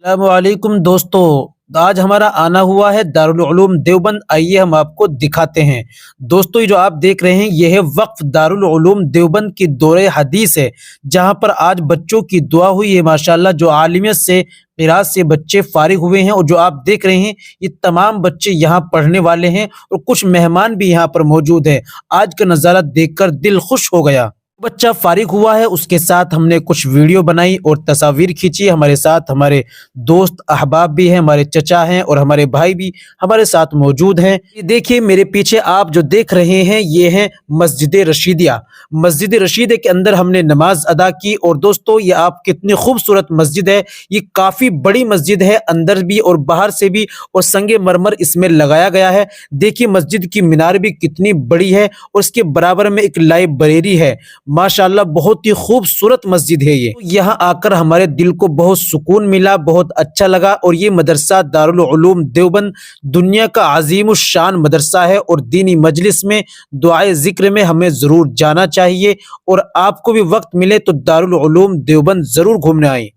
السلام علیکم دوستو، آج ہمارا آنا ہوا ہے دارالعلوم دیوبند۔ آئیے ہم آپ کو دکھاتے ہیں۔ دوستو، یہ جو آپ دیکھ رہے ہیں یہ ہے وقف دارالعلوم دیوبند کی دورہ حدیث ہے، جہاں پر آج بچوں کی دعا ہوئی ہے ماشاءاللہ۔ جو عالمیت سے قراءت سے بچے فارغ ہوئے ہیں، اور جو آپ دیکھ رہے ہیں یہ تمام بچے یہاں پڑھنے والے ہیں، اور کچھ مہمان بھی یہاں پر موجود ہیں۔ آج کا نظارہ دیکھ کر دل خوش ہو گیا۔ بچہ فارغ ہوا ہے، اس کے ساتھ ہم نے کچھ ویڈیو بنائی اور تصاویر کھینچی۔ ہمارے ساتھ ہمارے دوست احباب بھی ہیں، ہمارے چچا ہیں، اور ہمارے بھائی بھی ہمارے ساتھ موجود ہیں۔ یہ دیکھیے میرے پیچھے آپ جو دیکھ رہے ہیں یہ ہے مسجد رشیدیہ۔ مسجد رشیدیہ کے اندر ہم نے نماز ادا کی، اور دوستو یہ آپ کتنی خوبصورت مسجد ہے۔ یہ کافی بڑی مسجد ہے، اندر بھی اور باہر سے بھی، اور سنگ مرمر اس میں لگایا گیا ہے۔ دیکھیے مسجد کی مینار بھی کتنی بڑی ہے، اور اس کے برابر میں ایک لائبریری ہے۔ ماشاءاللہ بہت ہی خوبصورت مسجد ہے یہ۔ یہاں آ کر ہمارے دل کو بہت سکون ملا، بہت اچھا لگا۔ اور یہ مدرسہ دارالعلوم دیوبند دنیا کا عظیم الشان مدرسہ ہے، اور دینی مجلس میں دعائے ذکر میں ہمیں ضرور جانا چاہیے۔ اور آپ کو بھی وقت ملے تو دارالعلوم دیوبند ضرور گھومنے آئیں۔